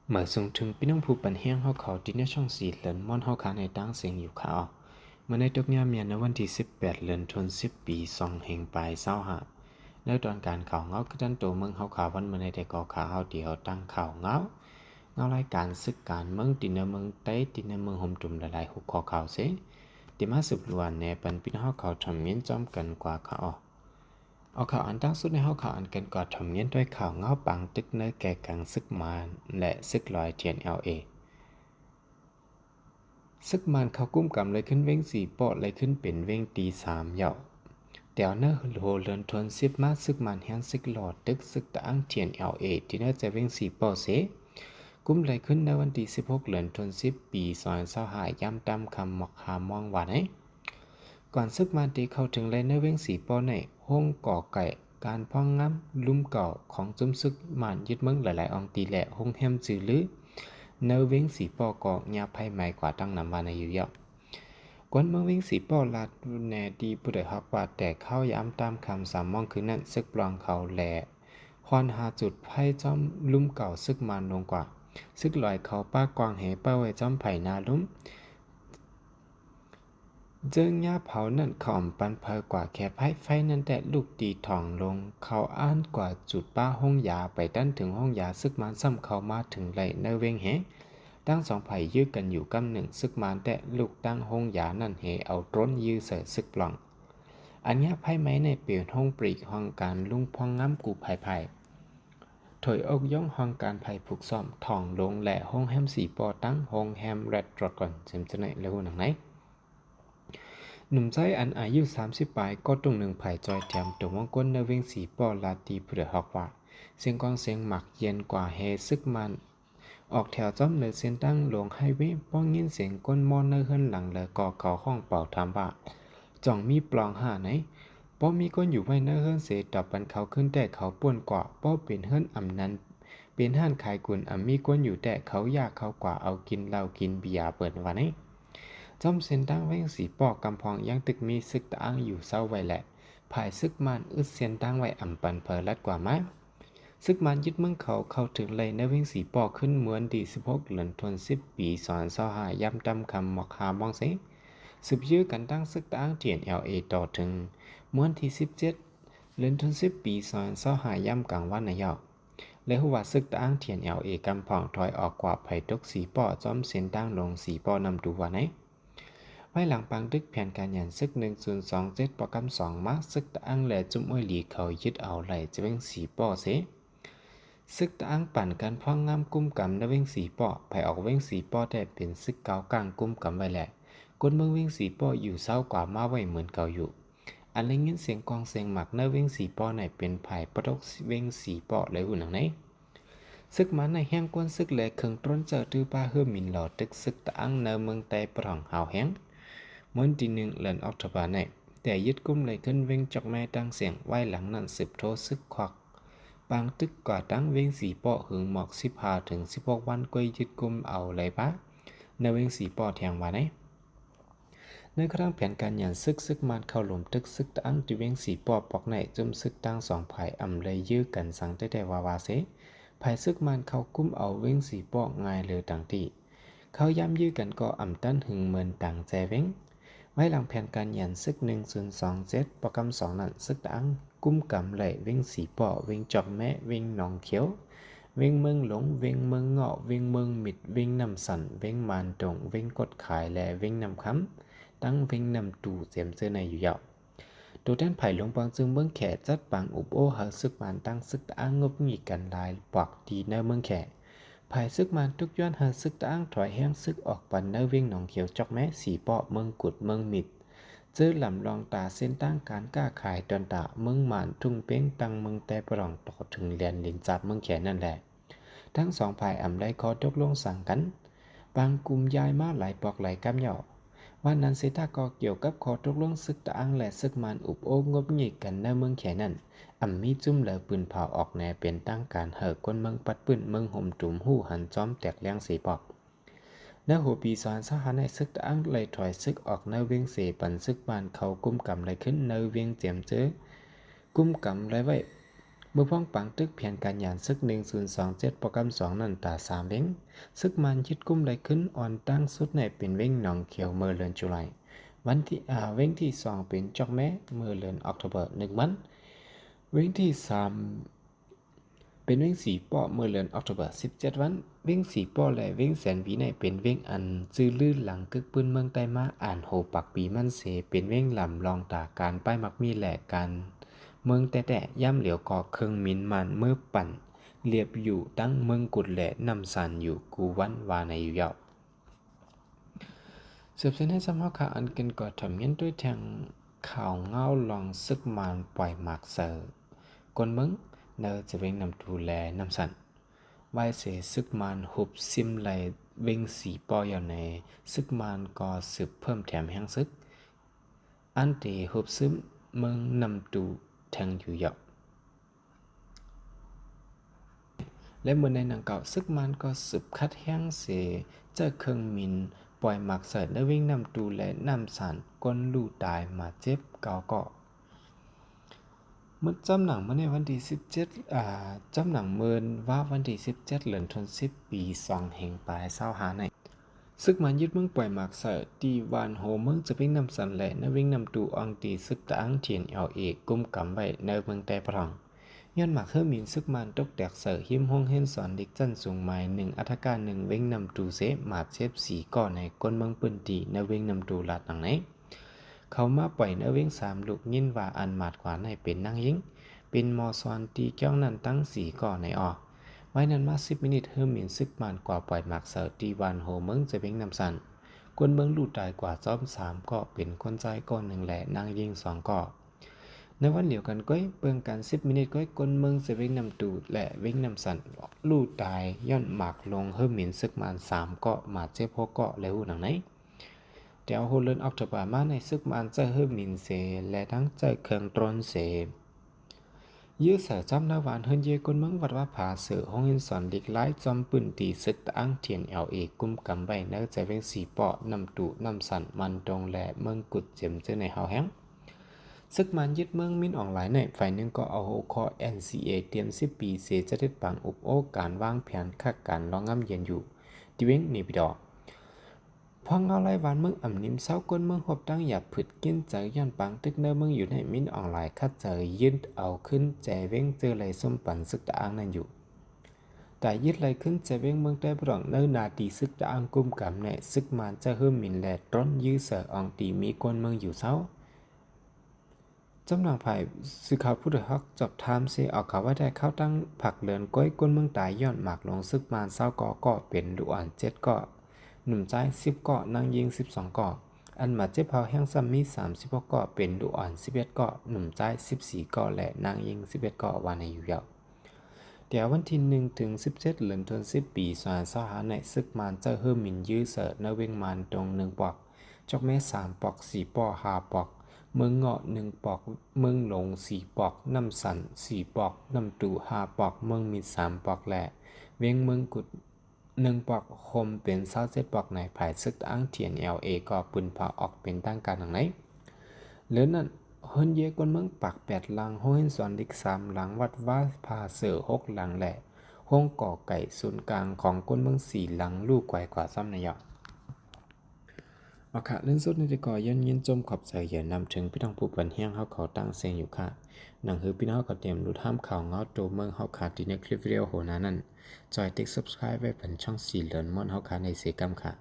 เหมื่อส่งถึงพี่น้องผู้ปันแห้งเฮาเขาที่ในช่อง4เหลือนม่อนเฮาขาในตั้งเสียงอยู่ข่าวเมื่อในตกยามเมียนในวันที่18เดือนธันวาคมปี2แห่งปลาย25แล้วตอนการข่าวเงาคือดันโตเมืองเฮาขาวันเมื่อในแต่ก่อข่าวเฮาเดียวตั้งข่าวเงารายการศึกการเมืองตินเมืองใต้ตินเมืองห่มตุ่มหลายๆหุกข้อข่าวเสติมาสืบล้วนในปันพี่น้องเฮาเขาทำเมียนจอมกันกว่าข่าวเอาข่าวอันตั้งสุดในเฮาข่าวอันกันก่อนทำเนียนด้วยข่าวเงาปังตึกเนื้อแก่กังซึกมาและซึกลอยเทียน LA ซึกมันเขากุ้มกำเลยขึ้นเว้ง4ปอเลยขึ้นเป็นเว้งตี3เหยาแต่เนื้อโหเลินทน10มาซึกมันแฮนซึกหลอดตึกซึกตะอังเทียน LA ที่เนื้อจะเว้ง4ปอเสกุ้มเลยขึ้นในวันที่16เดือนธันวาคมปี2025ย่ำตามคำหมอกหามองว่าไหนก่อนซึกมันตีเข้าถึงเลยในเว้ง4ปอในห้องก่อไก่การพ้องง้ำลุ่มเก่าของจุ้มซึกมันยึดเมืองหลายๆองตีแหละห้องแฮมจือลือเนเว้งสีปอกอกยาไพ่ใหม่กว่าตั้งนำมาในอยู่ยอกกวนเมืองเว้งสีปอลาดแนดีผู้ใดฮักว่าแต่เข้าย้ำตามคำสามมองคือนั่นซึกปลองเขาแหล่ฮอนหาจุดไพ่จอมลุ่มเก่าซึกมันลงกว่าซึกลอยเขาป้ากวางเหป้าไว้จอมไผ่นาลุ่มเจิงย่าเผานั่นขอมปันเพอกว่าแค่ไพ่ไฟนั่นแต่ลูกตีทองลงเขาอ้านกว่าจุดป้าห้องยาไปดันถึงห้องยาซึกมันซ้ำเขามาถึงไหลเนเวงเหตั้งสองไผ่ยื้อกันอยู่กำหนึ่งซึกมันแต่ลูกตั้งห้องยานั่นเหเอาต้นยื้อเสซึกปล่องอันนี้ไพ่ไม้ในเปลี่ยนห้องปรีกห้องการลุงพองง้ำกูไผ่ถอยอกย่องห้องการไผ่ผูกซ่อมทองลงและห้องแฮมสีปอตั้งห้องแฮมแรดดรากอนเซมจะไหนแล้วหนังไหนหนุ่มใจอันอายุ30ปลายก็ตรงหนึ่งไผ่จอยแถมตัวมงก้นเนเวงสีปอลาตีเผื่อฮอกว่าเสียงกองเสียงหมักเย็นกว่าเฮซึกมันออกแถวจ้อมเนือเส้นตั้งหลวงไฮเวย์ป้องยินเสียงก้นมอนเนอเฮิรนหลังและก่อเขาห้องเป่าทำบะจ่องมีปลองหาไหนป้อมีก้นอยู่ไว้เนอเฮิรนเสดับปันเขาขึ้นแต่เขาป่วนกว่าป้อเป็นเฮิรนอำนั้นเป็นห้านขายกุนมีก้นอยู่แต่เขาอยากเขากว่าเอากินเหล้ากินเบียร์เปิดวันไหนจอมเส้นตั้งเว้งสีปอกกำพองยังตึกมีซึกตะอ้างอยู่เศร้าไว้แหละภายซึกมันอึดเส้นตั้งไว้อ่ำปันเพลลัดกว่าไหมซึกมันยึดเมืองเขาเข้าถึงเลยในเว้งสีปอกขึ้นเหมือนดี16เดือนธันวาคมปี2025ย้ำตำคำหมอกหามองเสสืบยื้อกันตั้งซึกตะอ้างเทียน LA ต่อถึงเหมือนที่17เดือนธันวาคมปี2025ย่ำกลางวันนายกและหัวซึกตะอ้างเทียน LA กำพองถอยออกกว่าไผ่ตกสีปอจอมเส้นตั้งลงสีปอนำดูว่าไหนไว้หลังปังดึกแผนการยันซึก1027ประกำ2มาซึกตะอังและจุ้มอ้อยหลีเขายึดเอาไหลจะเป็นสีป้อเสซึกตะอังปั่นกันพ่องงามกุ้มกำและเว้งสีป้อไปออกเว้งสีป้อแต่เป็นซึกเกากลางกุ้มกำไว้แหละคนเมืองเว้งสีป้ออยู่เศร้ากว่ามาไว้เหมือนเก่าอยู่อันเล่งยินเสียงกองเสียงหมักเนื้อเว้งสีป้อในเป็นไผ่ประดกเว้งสีป้อเลยหุ่นหนังไหนซึกมันในแห้งกวนซึกแหลกเคิงต้นเจอตื้อป้าเฮือมินหลอดตึกซึกตะอังเนื้อเมืองแต่ปร่องหาวแห้งเหมือนที่1เดือนออกตุลาในแต่ยึดกุมเลยขึ้นเว้งจอกแม่ตั้งเสียงไว้หลังนั้นสืบโทซึกควักบางตึกก่อตั้งเว้งสีปอหึงหมอก15ถึง16วันก็ยึดกุมเอาเลยปะในเว้งสีปอแทงว่าไหนในครั้งแผนการยันซึกมันเข้าหลุมตึกซึกตั้งที่เว้งสีปอปอกในจุ่มซึกตั้ง2ภายอำเลยยื้อกันสังแต่วาเสภายซึกมันเข้ากุ้มเอาเว้งสีปอง่ายเลยต่างที่เขาย้ำยื้อกันก็อำตั้นหึงเมินต่างแจเว้งไว้หลังแผนการยันซึก1027ประกำ2นั้นซึกตั้งกุ้มกำไหลเว้งสีปอเว้งจอกแม่เว้งหนองเขียวเว้งเมืองหลงเว้งเมืองเงาะเว้งเมืองมิดเว้งน้ำสันเว้งมานตงเว้งกดขายและเว้งน้ำค้ำตั้งเว้งน้ำตู่เสียมเจอในอยู่ยาวตัวแทนไผ่หลวงปางจึงเมืองแขจัดปังอุบโอหาซึกมันตั้งซึกตั้งงบหงีกันลายปอกดีในเมืองแขภายซึกมันทุกย้อนหาซึกตั้งถอยแห้งซึกออกปันเนเว้งหนองเขียวจอกแม่สีปอเมืองกุดเมืองมิดเจอหลำลองตาเส้นตั้งการกล้าขายตอนตาเมืองหมานทุ่งเป้งตังเมืองแต่ปรองต่อถึงเรียนลินจับเมืองแขนั่นแหละทั้งสองฝ่ายอ่ำได้คอตกลงสั่งกันบางกลุ่มย้ายมาหลายปอกหลายกำเหยาวันนั้นเสถาก็เกี่ยวกับคอตกลงซึกตะอังและซึกมันอุบโองบหงิกกันในเมืองแขนั่นอ่ำมีจุ่มเหลือปืนเผาออกแนเป็นตั้งการเห่อคนเมืองปัดปืนเมืองห่มจุ่มหู้หันจอมแตกเลี้ยงสีปอกในหัวปี2025ในซึกตะอังเลยถอยซึกออกในเวียงเสปันซึกบ้านเขากุมกำเลยขึ้นในเวียงเจียมเจอกุมกำเลยไว้ มื่อพ้องปังตึกเพียนการยานซึก1027โปรแกรม2นั่นตา3เว้งซึกมันยึดกุมได้ขึ้นอ่อนตั้งสุดในเป็นเว้งหนองเขียวเมื่อเดือนจุลายวันที่เว้งที่2เป็นจอกแม้เมื่อเดือนออกตุเบอร์1วันเว้งที่3เป็นเว้ง4ป้อเมื่อเดือนออกตุเบอร์17วันเว้ง4ป้อและเว้งแสนวีในเป็นเว้งอันจื้อลื่นหลังกึกปืนเมืองไต้มาอ่านโหปักปีมันเสเป็นเว้งลำลองตาการป้ายมักมีแหลกกันเมืองแต่ย่ำเหลียวก่อเครื่องมินมันเมื่อปั่นเรียบอยู่ตั้งเมืองกุดแหละนำสันอยู่กูวันวาในอยู่ยาวสืบเส้นให้สำเฮาข่าวอันเกินก่อทำเงี้ยด้วยทางข่าวเงาลองซึกมานปล่อยหมากเสอกนมึงเนอจะเว้งนำดูแลนำสันไว้เสซึกมานหุบซิมไหลเว้งสีปอยาวในซึกมานก็สืบเพิ่มแถมแห่งซึกอันเตหุบซึมเมืองนำดูแทงอยู่ยาวและเมื่อในหนังเก่าซึกมันก็สืบคัดแห้งเสเจ้าเครื่องมินปล่อยหมักเสดและวิ่งนำตูและนำสารก้นลู่ตายมาเจ็บเก่าก็มื่อจำหนังมาในวันที่17จำหนังเมินว่าวันที่17เดือนธันวาคมปี2แห่งปลาย25ในซึกมันยึดเมืองปล่อยหมากเสดตีวานโฮเมืองจะวิ่งนำสันและนวิ่งนำตูอองตีซึกตะอังเทียนเอาเอกกุมกำไว้ในเมืองแต่พรองย้อนหมากเฮอมินซึกมันตกแตกเสือหิมห้องเห็นสอนเด็กจันสูงไม้1อัธการ1เว้งนำตูเซมาเจ็บ4ก่อในก้นเมืองปืนตีในเว้งนำตูลาดหนังไหนเขามาปล่อยในเว้ง3ลูกยินว่าอันหมาดขวานให้เป็นนางยิงเป็นมอซอนตีเจ้านั้นตั้ง4ก่อในไว้นั้นมา10มินิเฮอมินซึกมันกว่าปล่อยหมากเสือตีวันโฮเมืองจะเว้งนำสันก้นเมืองลู่ตายกว่าจ้อม3ก่อเป็นคนใจก่อ1แหละนางยิง2ก่อในวันเดียวกันก้อยเปิงการ10มินิก้อยกลเมืองจะเว้งนำตูดและเว้งนำสันลู่ตายย้อนหมากลงเฮิมหมินซึกมัน3เกาะมาเจ็บ6เกาะและหูหนังไหนเดี๋ยวโฮเลนออกจากป่ามาในซึกมันเจอเฮิมหมินเสและทั้งเจอเครื่องตรนเสยื้อเสือจำนาหวานเฮินเยกลเมืองวัดว่าผาเสือห้องหินสอนดิกไล่จอมปืนตีซึกตะอังเทียนเอกกุมกำใบเนื้อใจเว้ง4เปาะนำตูนำสันมันตรงและเมืองกุดเจียมเจอในเฮาแห้งซึกมันยึดเมืองมินออนไลน์ในฝ่ายหนึ่งก็เอาหัวข้อ NCA เตรียม10ปีเสจะได้ปังอุบโอการวางแผนคักการรองงำเย็นอยู่ดิเว้งนี่พี่ดอกพองเอาไล่วานเมืองอ่ำนิมเศร้าก้นเมืองหบตั้งหยับผึดกินเจอย้อนปังตึกเนอเมืองอยู่ในมินออนไลน์คัดเจอยึดเอาขึ้นแจเว้งเจอไหลส้มปั่นซึกตะอังนั่นอยู่แต่ยึดไหลขึ้นแจเว้งเมืองใต้ปรองเนอนาตีซึกตะอังกุมกำในซึกมันจะเฮิมมินแลต้นยื้อเสืออองตีมีก้นเมืองอยู่เศร้าจำหนังไผ่สื่อข่าวผู้ถือฮักจับทามเสเอาข่าวว่าได้เข้าตั้งผักเลือนก้อยก้นเมืองตายย้อนหมากลงซึกมานเศร้าก่อเป็นดุอ่อน7ก่อหนุ่มใจ10ก่อนางยิง12ก่ออันมาเจ็บเผาแห้งซ้ำมี36ก่อเป็นดุอ่อน11ก่อหนุ่มใจ14ก่อและนางยิง11ก่อวันในอยู่ยาวเดี๋ยววันที่1ถึง17เดือนธันวาคมปี2025ในซึกมานเจอเฮิมมินยื้อเสือในเวงมานตรง1ปอกจอกแม่3ปอก4ปอก5ปอกเมืองเงาะ1ปอกเมืองหลง4ปอกน้ำสัน4ปอกน้ำตู5ปอกเมืองมี3ปอกและเวียงเมืองกุด1ปอกคมเป็น27ปอกในภายซึกอ้างเทียน LA ก็ปืนพาออกเป็นตั้งการทางไหนเหลือนั้นเฮินเยกวนเมืองปัก8หลังห้องเห็นสอนดิก3หลังวัดว่าพาเสือ6หลังและห้องก่อไก่ศูนย์กลางของกวนเมือง4หลังลูกไกวกว่าซ้ำนายค่ะเล่นสุดในตะกอยันยินจมขอบใจอย่านำถึงพี่น้องผู้บันเฮียงเฮาเขาตั้งเสียงอยู่ค่ะหนังคือพี่น้องเขาเตรียมดูท่ามข่าวเงาโตเมืองเฮาขาดที่ในคลิปวิดีโอโหนานั้นจอยติ๊ก subscribe ไว้เป็นช่องสีเหลือนม่อนเฮาขาในเสกรรมค่ะ